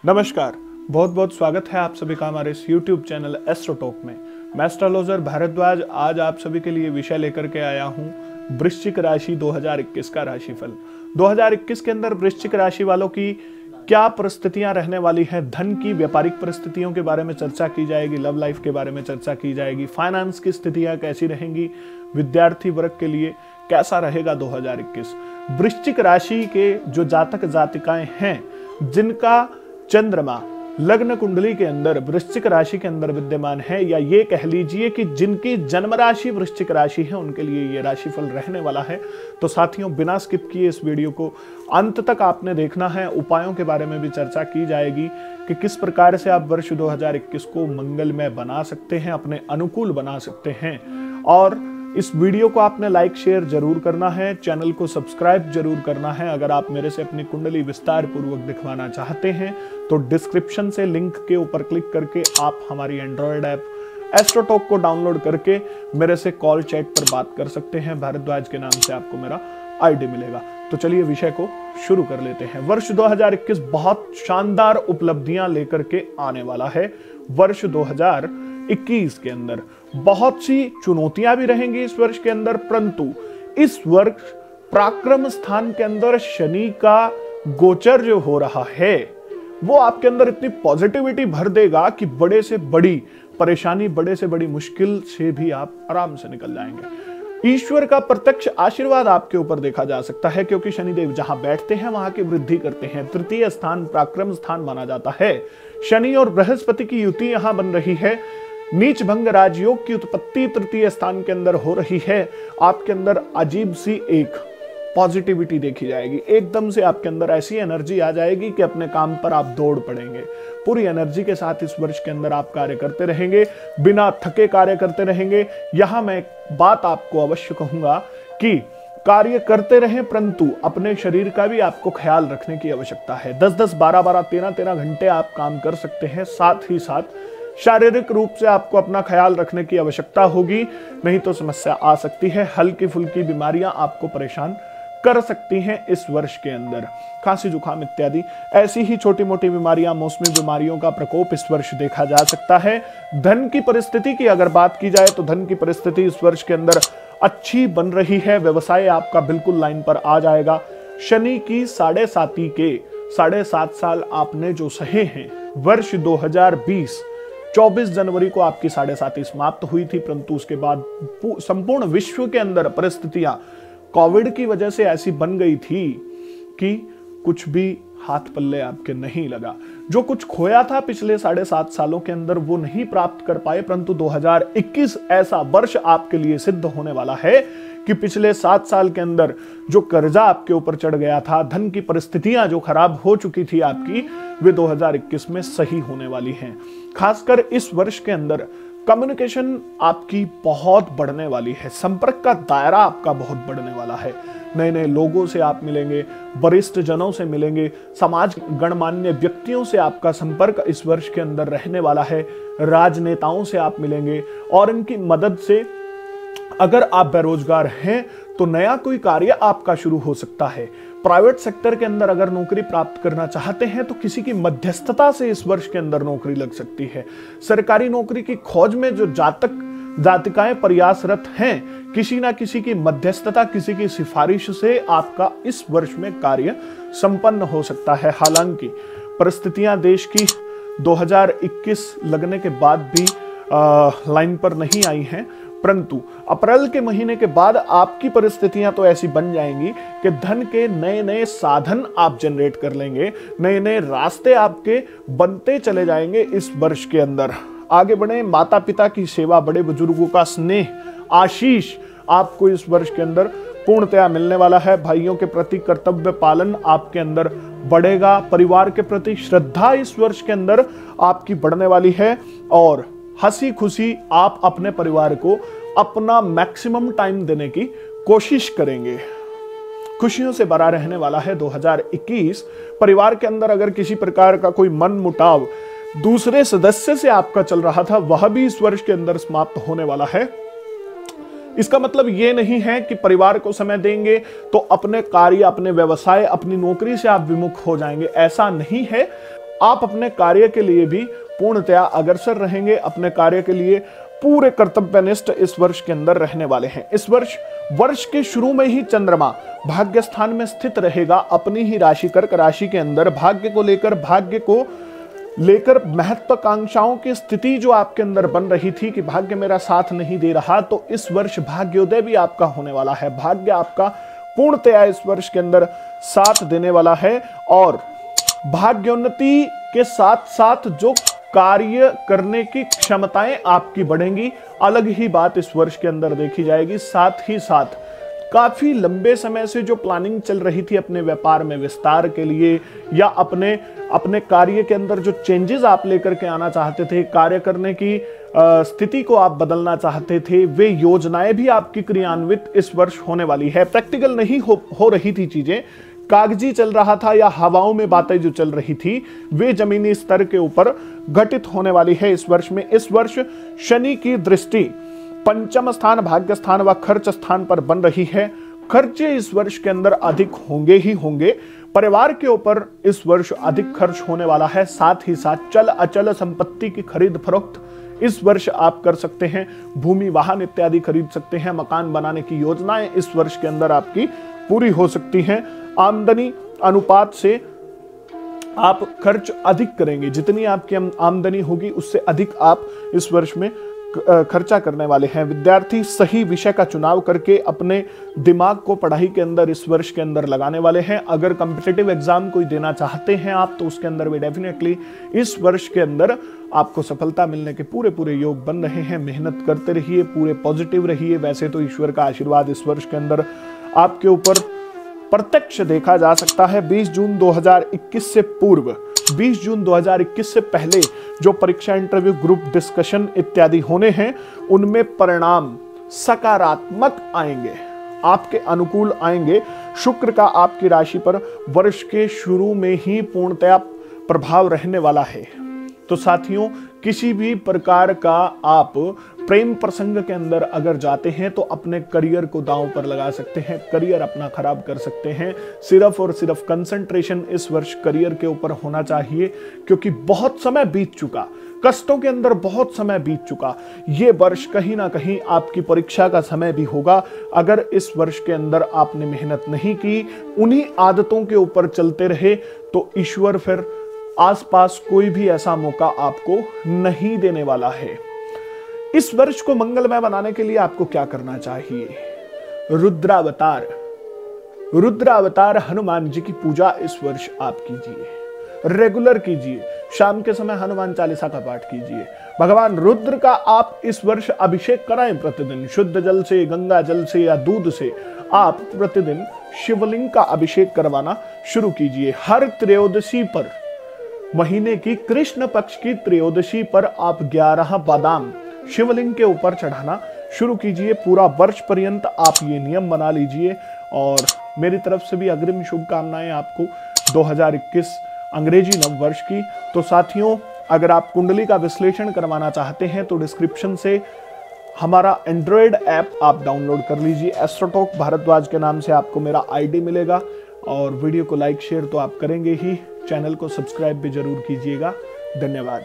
नमस्कार, बहुत बहुत स्वागत है आप सभी का हमारे इस YouTube चैनल एस्ट्रो टॉक में। मैं एस्ट्रोलॉजर भारद्वाज आज आप सभी के लिए विषय लेकर के आया हूं वृश्चिक राशि 2021 का राशिफल। 2021 के अंदर वृश्चिक राशि वालों की क्या परिस्थितियां रहने वाली हैं। धन की व्यापारिक परिस्थितियों के बारे में चर्चा की जाएगी, लव लाइफ के बारे में चर्चा की जाएगी, फाइनेंस की स्थितियां कैसी रहेंगी, विद्यार्थी वर्ग के लिए कैसा रहेगा 2021। वृश्चिक राशि के जो जातक जातिकाएं हैं जिनका चंद्रमा लग्न कुंडली के अंदर वृश्चिक राशि के अंदर विद्यमान है, या ये कह लीजिए कि जिनकी जन्म राशि वृश्चिक राशि है, उनके लिए ये राशिफल रहने वाला है। तो साथियों, बिना स्किप किए इस वीडियो को अंत तक आपने देखना है। उपायों के बारे में भी चर्चा की जाएगी कि किस प्रकार से आप वर्ष 2021 को मंगलमय बना सकते हैं, अपने अनुकूल बना सकते हैं। और इस वीडियो को आपने लाइक शेयर जरूर करना है, चैनल को सब्सक्राइब जरूर करना है। अगर आप मेरे से अपनी कुंडली विस्तार पूर्वक दिखवाना चाहते हैं तो डिस्क्रिप्शन से लिंक के ऊपर क्लिक करके आप हमारी एंड्रॉयड ऐप एस्ट्रो टॉक को डाउनलोड करके मेरे से कॉल चैट पर बात कर सकते हैं। भारद्वाज के नाम से आपको मेरा आईडी मिलेगा। तो चलिए विषय को शुरू कर लेते हैं। वर्ष 2021 बहुत शानदार उपलब्धियां लेकर के आने वाला है। वर्ष 2021 के अंदर बहुत सी चुनौतियां भी रहेंगी इस वर्ष के अंदर, परंतु इस वर्ष पराक्रम स्थान के अंदर शनि का गोचर जो हो रहा है वो आपके अंदर इतनी पॉजिटिविटी भर देगा कि बड़े से बड़ी परेशानी, बड़े से बड़ी मुश्किल से भी आप आराम से निकल जाएंगे। ईश्वर का प्रत्यक्ष आशीर्वाद आपके ऊपर देखा जा सकता है, क्योंकि शनिदेव जहां बैठते हैं वहां की वृद्धि करते हैं। तृतीय स्थान पराक्रम स्थान माना जाता है। शनि और बृहस्पति की युति यहां बन रही है। नीच भंग राजयोग की उत्पत्ति तृतीय स्थान के अंदर हो रही है। आपके अंदर अजीब सी एक पॉजिटिविटी देखी जाएगी। एकदम से आपके अंदर ऐसी एनर्जी आ जाएगी कि अपने काम पर आप दौड़ पड़ेंगे। पूरी एनर्जी के साथ इस वर्ष के अंदर आप कार्य करते रहेंगे, बिना थके कार्य करते रहेंगे। यहां मैं एक बात आपको अवश्य कहूंगा कि कार्य करते रहें, परंतु अपने शरीर का भी आपको ख्याल रखने की आवश्यकता है। 10-10, 12-12, 13-13 घंटे आप काम कर सकते हैं। साथ ही साथ शारीरिक रूप से आपको अपना ख्याल रखने की आवश्यकता होगी, नहीं तो समस्या आ सकती है। हल्की फुल्की बीमारियां आपको परेशान कर सकती हैं इस वर्ष के अंदर। खांसी जुकाम इत्यादि ऐसी ही छोटी मोटी बीमारियां, मौसमी बीमारियों का प्रकोप इस वर्ष देखा जा सकता है। धन की परिस्थिति की अगर बात की जाए तो धन की परिस्थिति इस वर्ष के अंदर अच्छी बन रही है। व्यवसाय आपका बिल्कुल लाइन पर आ जाएगा। शनि की 7.5 साल आपने जो सहे हैं, वर्ष 2020 24 जनवरी को आपकी 7.5 समाप्त हुई थी, परंतु उसके बाद संपूर्ण विश्व के अंदर परिस्थितियां कोविड की वजह से ऐसी बन गई थी कि कुछ भी हाथ पल्ले आपके नहीं लगा। जो कुछ खोया था पिछले 7.5 सालों के अंदर वो नहीं प्राप्त कर पाए, परंतु 2021 ऐसा वर्ष आपके लिए सिद्ध होने वाला है कि पिछले 7 साल के अंदर जो कर्जा आपके ऊपर चढ़ गया था, धन की परिस्थितियां जो खराब हो चुकी थी आपकी, वे 2021 में सही होने वाली हैं। खासकर इस वर्ष के अंदर कम्युनिकेशन आपकी बहुत बढ़ने वाली है। संपर्क का दायरा आपका बहुत बढ़ने वाला है। नए नए लोगों से आप मिलेंगे, वरिष्ठ जनों से मिलेंगे, समाज गणमान्य व्यक्तियों से आपका संपर्क इस वर्ष के अंदर रहने वाला है। राजनेताओं से आप मिलेंगे और इनकी मदद से अगर आप बेरोजगार हैं तो नया कोई कार्य आपका शुरू हो सकता है। प्राइवेट सेक्टर के अंदर अगर नौकरी प्राप्त करना चाहते हैं तो किसी की मध्यस्थता से इस वर्ष के अंदर नौकरी लग सकती है। सरकारी नौकरी की खोज में जो जातक जातिकाएं प्रयासरत हैं, किसी ना किसी की मध्यस्थता, किसी की सिफारिश से आपका इस वर्ष में कार्य संपन्न हो सकता है। हालांकि परिस्थितियां देश की 2021 लगने के बाद भी लाइन पर नहीं आई हैं, परंतु अप्रैल के महीने के बाद आपकी परिस्थितियां तो ऐसी बन जाएंगी कि धन के नए नए साधन आप जनरेट कर लेंगे, नए नए रास्ते आपके बनते चले जाएंगे इस वर्ष के अंदर। आगे बढ़े, माता पिता की सेवा, बड़े बुजुर्गों का स्नेह, आशीष आपको इस वर्ष के अंदर पूर्णतया मिलने वाला है। भाइयों के प्रति कर्तव्य पालन आपके अंदर बढ़ेगा। परिवार के प्रति श्रद्धा इस वर्ष के अंदर आपकी बढ़ने वाली है और हंसी खुशी आप अपने परिवार को अपना मैक्सिमम टाइम देने की कोशिश करेंगे। खुशियों से भरा रहने वाला है 2021। परिवार के अंदर अगर किसी प्रकार का कोई मन मुटाव दूसरे सदस्य से आपका चल रहा था, वह भी इस वर्ष के अंदर समाप्त होने वाला है। इसका मतलब ये नहीं है कि परिवार को समय देंगे तो अपने कार्य, अपने व्यवसाय, अपनी नौकरी से आप विमुख हो जाएंगे, ऐसा नहीं है। आप अपने कार्य के लिए भी पूर्णतया अग्रसर रहेंगे, अपने कार्य के लिए पूरे कर्तव्यनिष्ठ इस वर्ष के अंदर रहने वाले हैं। इस वर्ष के शुरू में ही चंद्रमा भाग्य स्थान में स्थित रहेगा, अपनी ही राशि कर्क राशि के अंदर। भाग्य को लेकर महत्वाकांक्षाओं की स्थिति जो आपके अंदर बन रही थी कि भाग्य मेरा साथ नहीं दे रहा, तो इस वर्ष भाग्योदय भी आपका होने वाला है। भाग्य आपका पूर्णतया इस वर्ष के अंदर साथ देने वाला है और भाग्योन्नति के साथ साथ जो कार्य करने की क्षमताएं आपकी बढ़ेंगी, अलग ही बात इस वर्ष के अंदर देखी जाएगी। साथ ही साथ काफी लंबे समय से जो प्लानिंग चल रही थी अपने व्यापार में विस्तार के लिए या अपने कार्य के अंदर जो चेंजेस आप लेकर के आना चाहते थे, कार्य करने की स्थिति को आप बदलना चाहते थे, वे योजनाएं भी आपकी क्रियान्वित इस वर्ष होने वाली है। प्रैक्टिकल नहीं हो रही थी चीजें, कागजी चल रहा था या हवाओं में बातें जो चल रही थी, वे जमीनी स्तर के ऊपर घटित होने वाली है इस वर्ष में। इस वर्ष शनि की दृष्टि पंचम स्थान, भाग्य स्थान व खर्च स्थान पर बन रही है। खर्चे इस वर्ष के अंदर अधिक होंगे ही होंगे। परिवार के ऊपर इस वर्ष अधिक खर्च होने वाला है। साथ ही साथ चल अचल संपत्ति की खरीद फरोख्त इस वर्ष आप कर सकते हैं। भूमि वाहन इत्यादि खरीद सकते हैं। मकान बनाने की योजनाएं इस वर्ष के अंदर आपकी पूरी हो सकती हैं। आमदनी अनुपात से आप खर्च अधिक करेंगे, जितनी आपकी आमदनी होगी उससे अधिक आप इस वर्ष में खर्चा करने वाले हैं। विद्यार्थी सही विषय का चुनाव करके अपने दिमाग को पढ़ाई के अंदर इस वर्ष के अंदर लगाने वाले हैं। अगर कॉम्पिटिटिव एग्जाम कोई देना चाहते हैं आप, तो उसके अंदर भी डेफिनेटली इस वर्ष के अंदर आपको सफलता मिलने के पूरे योग बन रहे हैं। मेहनत करते रहिए, पूरे पॉजिटिव रहिए। वैसे तो ईश्वर का आशीर्वाद इस वर्ष के अंदर आपके ऊपर प्रत्यक्ष देखा जा सकता है। 20 जून 2021 से पूर्व, 20 जून 2021 से पहले जो परीक्षा, इंटरव्यू, ग्रुप डिस्कशन इत्यादि होने हैं, उनमें परिणाम सकारात्मक आएंगे, आपके अनुकूल आएंगे। शुक्र का आपकी राशि पर वर्ष के शुरू में ही पूर्णतया प्रभाव रहने वाला है। तो साथियों, किसी भी प्रकार का आप प्रेम प्रसंग के अंदर अगर जाते हैं तो अपने करियर को दांव पर लगा सकते हैं, करियर अपना खराब कर सकते हैं। सिर्फ और सिर्फ कंसंट्रेशन इस वर्ष करियर के ऊपर होना चाहिए, क्योंकि बहुत समय बीत चुका, कष्टों के अंदर बहुत समय बीत चुका। ये वर्ष कहीं ना कहीं आपकी परीक्षा का समय भी होगा। अगर इस वर्ष के अंदर आपने मेहनत नहीं की, उन्हीं आदतों के ऊपर चलते रहे, तो ईश्वर फिर आसपास कोई भी ऐसा मौका आपको नहीं देने वाला है। इस वर्ष को मंगलमय बनाने के लिए आपको क्या करना चाहिए? रुद्रावतार हनुमान जी की पूजा इस वर्ष आप कीजिए, रेगुलर कीजिए। शाम के समय हनुमान चालीसा का पाठ कीजिए। भगवान रुद्र का आप इस वर्ष अभिषेक कराएं प्रतिदिन, शुद्ध जल से, गंगा जल से या दूध से आप प्रतिदिन शिवलिंग का अभिषेक करवाना शुरू कीजिए। हर त्रयोदशी पर, महीने की कृष्ण पक्ष की त्रयोदशी पर आप 11 बादाम शिवलिंग के ऊपर चढ़ाना शुरू कीजिए। पूरा वर्ष पर्यंत आप ये नियम बना लीजिए। और मेरी तरफ से भी अग्रिम शुभकामनाएं आपको 2021 अंग्रेजी नव वर्ष की। तो साथियों, अगर आप कुंडली का विश्लेषण करवाना चाहते हैं तो डिस्क्रिप्शन से हमारा एंड्रॉयड ऐप आप डाउनलोड कर लीजिए। एस्ट्रोटॉक भारद्वाज के नाम से आपको मेरा आईडी मिलेगा। और वीडियो को लाइक शेयर तो आप करेंगे ही, चैनल को सब्सक्राइब भी जरूर कीजिएगा। धन्यवाद।